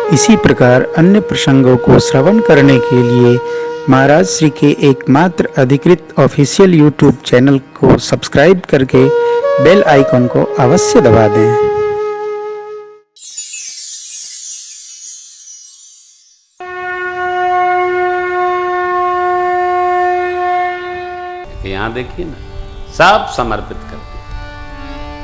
इसी प्रकार अन्य प्रसंगों को श्रवण करने के लिए महाराज श्री के एकमात्र अधिकृत ऑफिशियल यूट्यूब चैनल को सब्सक्राइब करके बेल आइकन को अवश्य दबा दें। यहाँ देखिए ना, सब समर्पित कर दिया।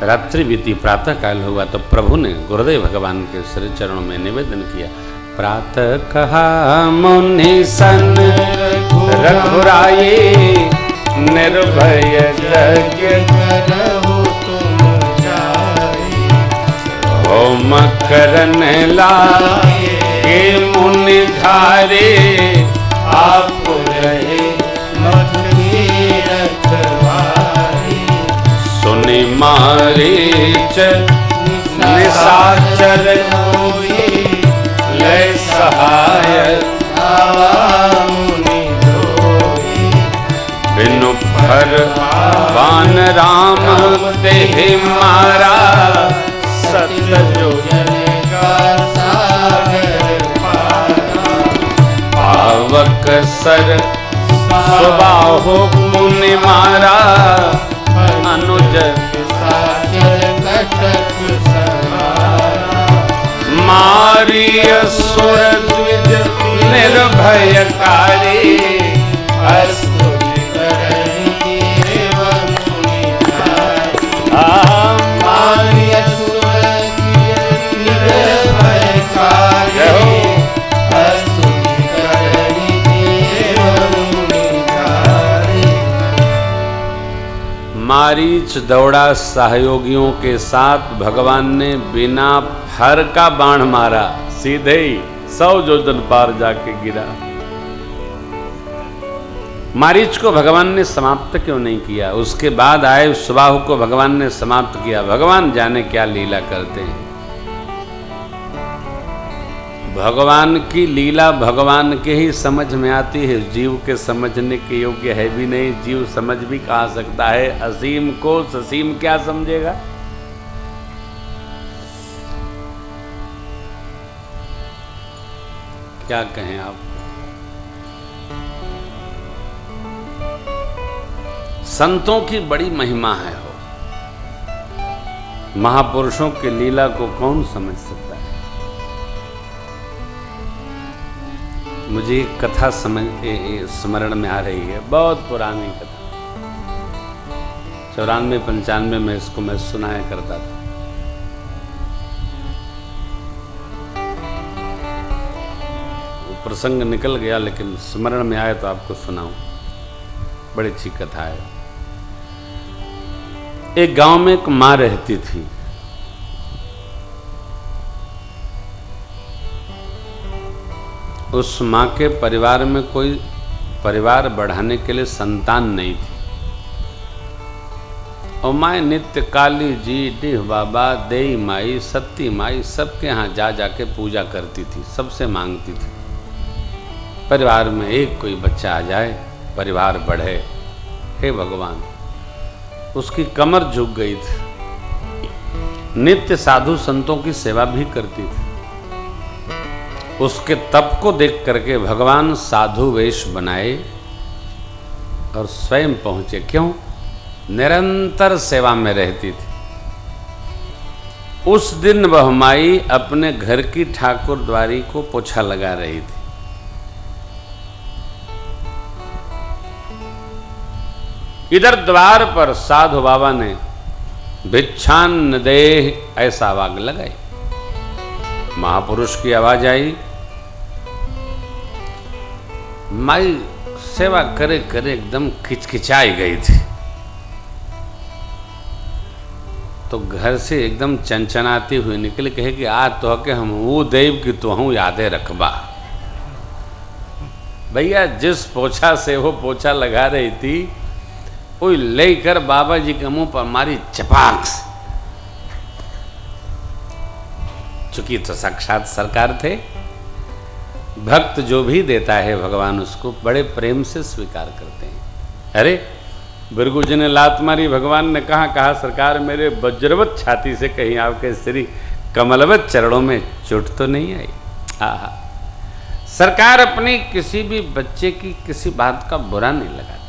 रात्रि बीती, प्रातः काल हुआ तो प्रभु ने गुरुदेव भगवान के श्री चरणों में निवेदन किया। प्रातः कहा मुनि सन रघुराई, निर्भय यज्ञ करहु तुम जाई। होम करन लागे मुनि धारे, आप रहे सुनि मारीच निशाचर होई, लय सहाय मुनि धोई। बिनु फर बान राम देहि मारा, सतजो जन का सागर पारा। पावक सर सुबाहु मुनि मारा, अनुज मारी असुर द्विज निर्भयकारी। स्तुति करहि देव मुनि धारी, मारी असुर द्विज निर्भयकारी। स्तुति करहि देव मुनि धारी। मारीच दौड़ा सहयोगियों के साथ, भगवान ने बिना फर का बाण मारा, सीधे ही 100 योजन पार जाके गिरा। मारीच को भगवान ने समाप्त क्यों नहीं किया? उसके बाद आए सुबाहु को भगवान ने समाप्त किया। भगवान जाने क्या लीला करते हैं। भगवान की लीला भगवान के ही समझ में आती है, जीव के समझने के योग्य है भी नहीं। जीव समझ भी कहा सकता है, असीम को ससीम क्या समझेगा। क्या कहें आप। संतों की बड़ी महिमा है हो, महापुरुषों की लीला को कौन समझ सकता है। मुझे एक कथा स्मरण में आ रही है, बहुत पुरानी कथा। 94-95 में इसको मैं सुनाया करता था। प्रसंग निकल गया, लेकिन स्मरण में आया तो आपको सुनाऊं। बड़ी अच्छी कथा है। एक गांव में एक मां रहती थी। उस मां के परिवार में कोई परिवार बढ़ाने के लिए संतान नहीं थी। और माँ नित्य काली जी, डीह बाबा, देई माई, सत्ती माई सबके यहाँ जा जाके पूजा करती थी, सबसे मांगती थी परिवार में एक कोई बच्चा आ जाए, परिवार बढ़े। हे भगवान, उसकी कमर झुक गई थी। नित्य साधु संतों की सेवा भी करती थी। उसके तप को देख करके भगवान साधु वेश बनाए और स्वयं पहुंचे। क्यों? निरंतर सेवा में रहती थी। उस दिन वह माई अपने घर की ठाकुर द्वारी को पोछा लगा रही थी। इधर द्वार पर साधु बाबा ने भिक्षान्न देह ऐसा आवाज लगाई। महापुरुष की आवाज आई। माई सेवा करे करे एकदम खिचखिचाई गई थी, तो घर से एकदम चंचनाती हुई निकली। कहे कि आज तो के हम वो देव की तो हूँ यादें रखबा। भैया जिस पोछा से वो पोछा लगा रही थी, वो लेकर बाबा जी के मुंह पर मारी चपाक से। चूंकि तो साक्षात सरकार थे, भक्त जो भी देता है भगवान उसको बड़े प्रेम से स्वीकार करते हैं। अरे बिरगु जी ने लात मारी, भगवान ने कहा सरकार मेरे वज्रवत छाती से कहीं आपके श्री कमलवत चरणों में चोट तो नहीं आई। आहा। सरकार अपनी किसी भी बच्चे की किसी बात का बुरा नहीं लगाती।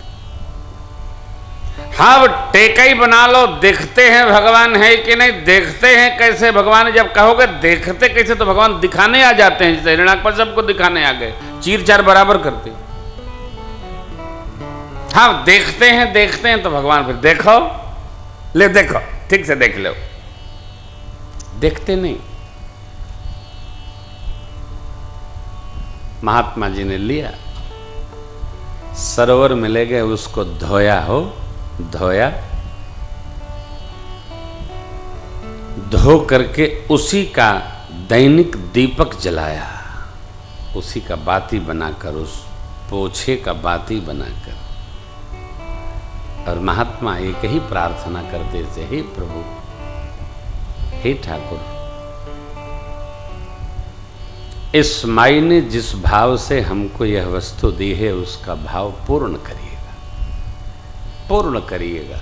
हाँ, वो टेका ही बना लो, देखते हैं भगवान है कि नहीं, देखते हैं कैसे भगवान। जब कहोगे देखते कैसे, तो भगवान दिखाने आ जाते हैं, जैसे हिरण्याक पर सबको दिखाने आ गए, चीर चार बराबर करते। हाँ, देखते हैं तो भगवान फिर देखो, ले देखो, ठीक से देख लो। देखते नहीं। महात्मा जी ने लिया, सरोवर में ले गए, उसको धोया हो, धोया, धो करके उसी का दैनिक दीपक जलाया, उसी का बाती बनाकर, उस पोछे का बाती बनाकर। और महात्मा एक ही प्रार्थना करते थे, हे प्रभु, हे ठाकुर, इस माई ने जिस भाव से हमको यह वस्तु दी है, उसका भाव पूर्ण करिएगा, पूर्ण करिएगा।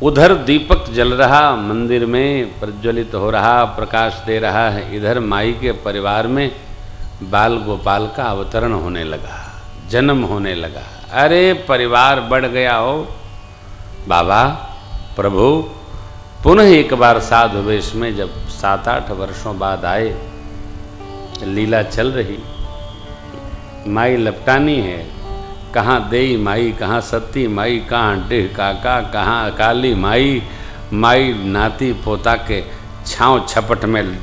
उधर दीपक जल रहा, मंदिर में प्रज्वलित हो रहा, प्रकाश दे रहा है, इधर माई के परिवार में बाल गोपाल का अवतरण होने लगा, जन्म होने लगा। अरे परिवार बढ़ गया हो बाबा। प्रभु पुनः एक बार साधु वेश में जब 7-8 वर्षों बाद आए, लीला चल रही, माई लपटानी है, कहाँ देई माई, कहाँ सती माई, कहाँ डेह काका, कहाँ काली माई। माई नाती पोता के छाँव छपट में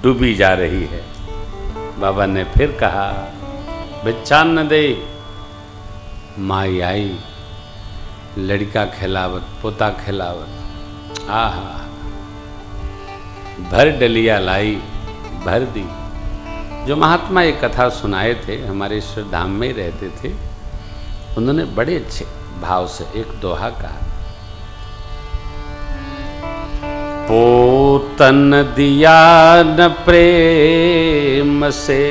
डूबी जा रही है। बाबा ने फिर कहा, बिच्छान न दे। माई आई, लड़का खिलावत, पोता खिलावत, आहा, भर डलिया लाई, भर दी। जो महात्मा ये कथा सुनाए थे, हमारे ईश्वर धाम में ही रहते थे, उन्होंने बड़े अच्छे भाव से एक दोहा कहा, पोतन दिया न प्रेम से,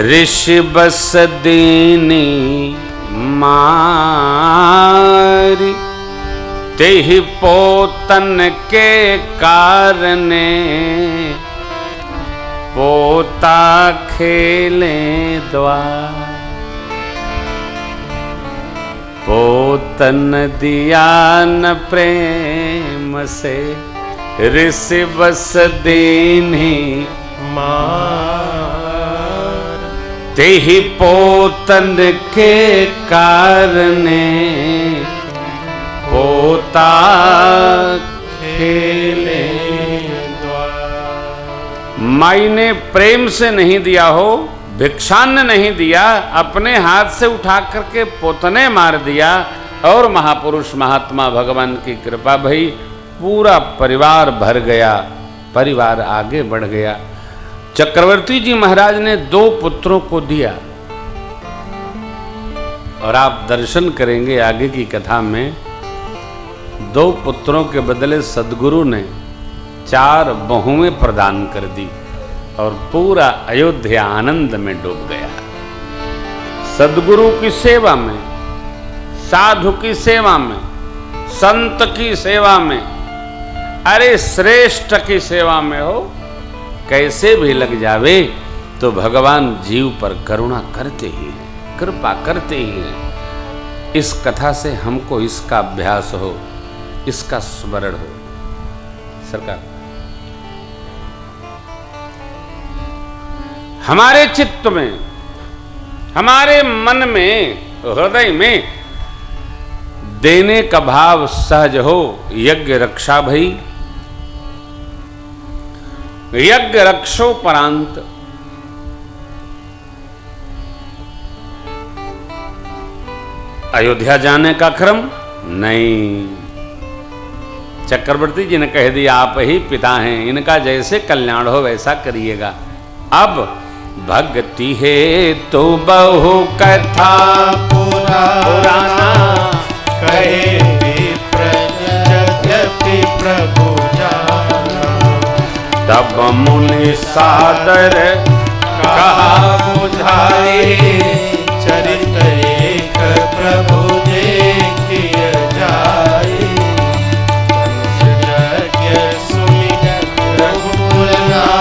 ऋषि बस दीनी मारी, तेहि पोतन के कारणे, पोता खेले द्वार। पोतन दिया न प्रेम से, ऋषि बस दीन्ही मार, तेहि पोतन के कारणे, पोता खेले। माई ने प्रेम से नहीं दिया हो, भिक्षान्न नहीं दिया, अपने हाथ से उठा करके पोतने मार दिया, और महापुरुष महात्मा भगवान की कृपा भई, पूरा परिवार भर गया, परिवार आगे बढ़ गया। चक्रवर्ती जी महाराज ने 2 पुत्रों को दिया, और आप दर्शन करेंगे आगे की कथा में, 2 पुत्रों के बदले सद्गुरु ने 4 बहुएं प्रदान कर दी, और पूरा अयोध्या आनंद में डूब गया। सद्गुरु की सेवा में, साधु की सेवा में, संत की सेवा में, अरे श्रेष्ठ की सेवा में हो, कैसे भी लग जावे तो भगवान जीव पर करुणा करते ही हैं, कृपा करते ही हैं। इस कथा से हमको इसका अभ्यास हो, इसका स्मरण हो। सरकार, हमारे चित्त में, हमारे मन में, हृदय में देने का भाव सहज हो। यज्ञ रक्षा भई, यज्ञ रक्षोपरांत। अयोध्या जाने का क्रम नहीं, चक्रवर्ती जी ने कह दिया आप ही पिता हैं, इनका जैसे कल्याण हो वैसा करिएगा। अब भक्ति है तो बहु कथा पुराना, कहे यद्यपि प्रभु जाना, तब मुनि सादर कहा बुझाए, चरित एक प्रभु देखिए जाए, यज्ञ सुनि रघुकुल नाथ,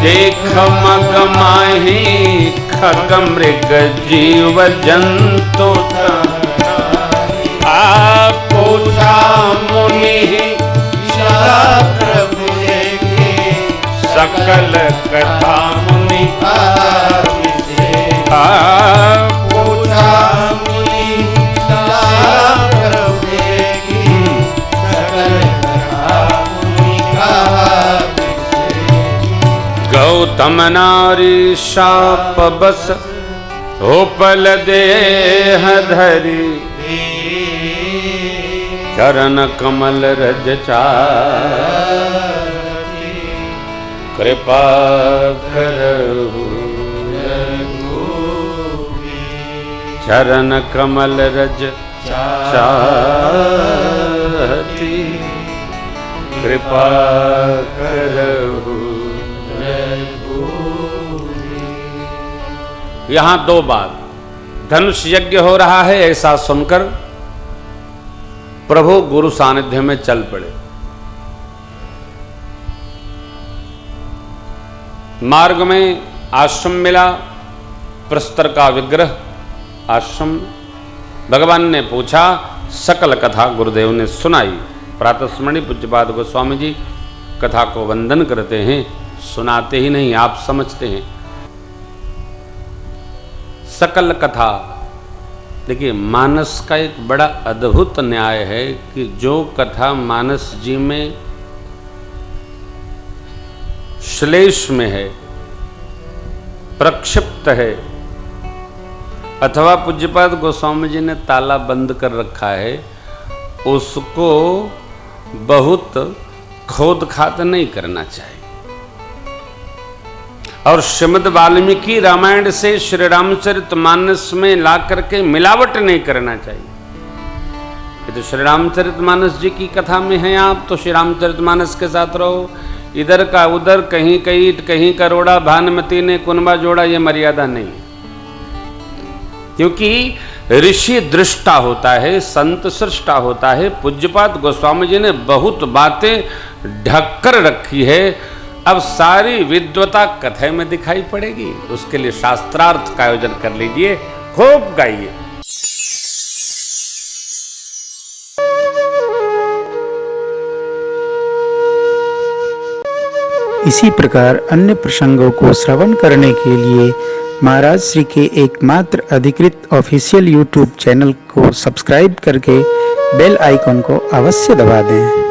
देख मग माही खग मृग जीव जंतु पूछा मुनि प्रभु देखे सकल कथा मुनि पूछा मुनि प्रभु देखे सकल कथा मुनि गौतम नारी शाप बस उपल देह धरी चरण कमल रज चारि कृपा करहु चरण कमल रज चारि कृपा करहु। यहाँ दो बात, धनुष यज्ञ हो रहा है ऐसा सुनकर प्रभु गुरु सानिध्य में चल पड़े। मार्ग में आश्रम मिला, प्रस्तर का विग्रह आश्रम। भगवान ने पूछा, सकल कथा गुरुदेव ने सुनाई। प्रातस्मरणीय पूज्यपाद गोस्वामी जी कथा को वंदन करते हैं, सुनाते ही नहीं, आप समझते हैं। सकल कथा, देखिए मानस का एक बड़ा अद्भुत न्याय है कि जो कथा मानस जी में श्लेष में है, प्रक्षिप्त है, अथवा पूज्यपाद गोस्वामी जी ने ताला बंद कर रखा है, उसको बहुत खोद खाद नहीं करना चाहिए। और श्रीमद् वाल्मीकि रामायण से श्री रामचरितमानस में ला करके मिलावट नहीं करना चाहिए। ये तो श्री रामचरितमानस जी की कथा में हैं आप, तो श्री रामचरितमानस के साथ रहो। इधर का उधर, कहीं कहीं कहीं करोड़ा, भानुमति ने कुनबा जोड़ा, ये मर्यादा नहीं है। क्योंकि ऋषि दृष्टा होता है, संत सृष्टा होता है। पूज्यपाद गोस्वामी जी ने बहुत बातें ढककर रखी है, अब सारी विद्वता कथा में दिखाई पड़ेगी। उसके लिए शास्त्रार्थ का आयोजन कर लीजिए, खूब गाइए। इसी प्रकार अन्य प्रसंगों को श्रवण करने के लिए महाराज श्री के एकमात्र अधिकृत ऑफिशियल यूट्यूब चैनल को सब्सक्राइब करके बेल आइकन को अवश्य दबा दें।